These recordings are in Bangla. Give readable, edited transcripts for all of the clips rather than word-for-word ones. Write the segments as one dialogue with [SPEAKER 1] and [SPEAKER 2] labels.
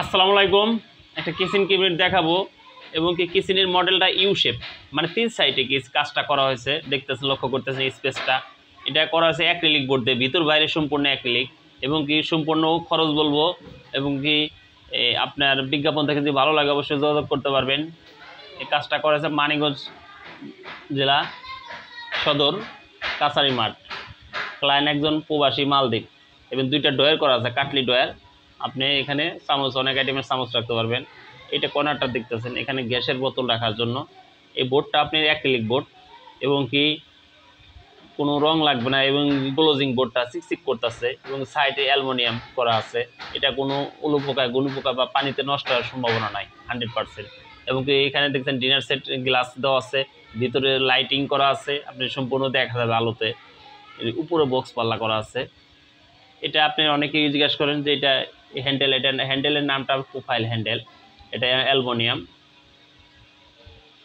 [SPEAKER 1] আসসালামু আলাইকুম। একটা কিচেন ক্যাবিনেট দেখাবো এবং কি কিচেনের মডেলটা ইউ শেপ, মানে 3 সাইডে কাজটা করা হয়েছে। দেখতেছেন, লক্ষ্য করতেছেন স্পেসটা। এটা করা হয়েছে অ্যাক্রিলিক বোর্ড দিয়ে, ভিতর বাইরে সম্পূর্ণ অ্যাক্রিলিক এবং কি সম্পূর্ণ খরচ বলবো এবং কি আপনার বিজ্ঞাপন থেকে যদি ভালো লাগে অবশ্যই যোগাযোগ করতে পারবেন। এই কাজটা করা হয়েছে মানিকগঞ্জ জেলা সদর কাছারি মাঠ। ক্লায়েন্ট একজন প্রবাসী মালদ্বীপ এবং 2টা ডয়ার করা আছে, কাটলি ডয়ার। আপনি এখানে চামচ, অনেক আইটেমের চামচ রাখতে পারবেন। এটা কর্নারটা দেখতেছেন, এখানে গ্যাসের বোতল রাখার জন্য। এই বোর্ডটা আপনি অ্যাক্রিলিক বোর্ড এবং কি কোনো রং লাগবে না এবং গ্লোজিং বোর্ডটা চিকচিক করতেছে এবং সাইডে অ্যালুমিনিয়াম করা আছে। এটা কোনো উলুপোকা গুলুপোকা বা পানিতে নষ্ট হওয়ার সম্ভাবনা নাই 100%। এবং কি এখানে দেখছেন ডিনার সেট গ্লাস দেওয়া আছে, ভিতরে লাইটিং করা আছে, আপনি সম্পূর্ণ দেখা যাবে আলোতে। উপরে বক্স পাল্লা করা আছে। এটা আপনি অনেকেই জিজ্ঞাসা করেন যে এটা হ্যান্ডেল, এটা হ্যান্ডেলের নামটা প্রোফাইল হ্যান্ডেল। এটা অ্যালুমিনিয়াম।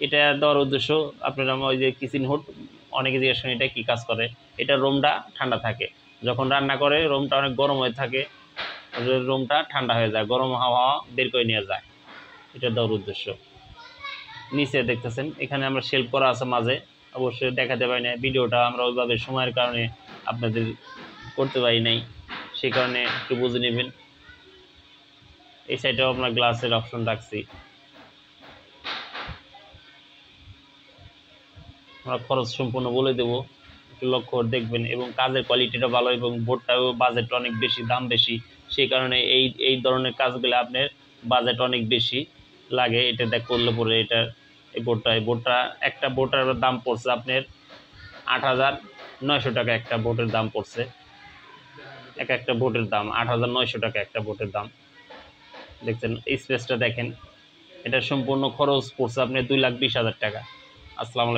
[SPEAKER 1] এটা দেওয়ার উদ্দেশ্য আপনারা ওই যে কিচেন হুড, অনেকে জিজ্ঞাসা করেন এটা কী কাজ করে। এটা রুমটা ঠান্ডা থাকে, যখন রান্না করে রুমটা অনেক গরম হয়ে থাকে, রুমটা ঠান্ডা হয়ে যায়, গরম হাওয়া বের করে নিয়ে যায়। এটা দেওয়ার উদ্দেশ্য। নিচে দেখতেছেন এখানে আমরা শেল্ফ করা আছে মাঝে, অবশ্যই দেখাতে পারি না, ভিডিওটা আমরা ওইভাবে সময়ের কারণে আপনাদের করতে পারি নাই, সেই কারণে একটু বুঝে নেবেন। এই সাইডেও আমরা গ্লাসের অপশন রাখছি। আমরা খরচ সম্পূর্ণ বলে দেবো, একটু লক্ষ্য করে দেখবেন। এবং কাজের কোয়ালিটিটা ভালো এবং বোর্ডটাও বাজেট অনেক বেশি, দাম বেশি, সেই কারণে এই ধরনের কাজগুলো আপনার বাজেট অনেক বেশি লাগে। এটা করলে পরে এটা এই বোর্ডটা একটা বোর্ডের দাম পড়ছে আপনার 8,900 টাকা। একটা বোর্ডের দাম পড়ছে, একটা বোর্ডের দাম 8,900 টাকা একটা বোর্ডের দাম। দেখছেন স্পেসটা দেখেন, এটা সম্পূর্ণ খরচ পড়ছে আপনার 2,20,000 টাকা। আসসালামু আলাইকুম।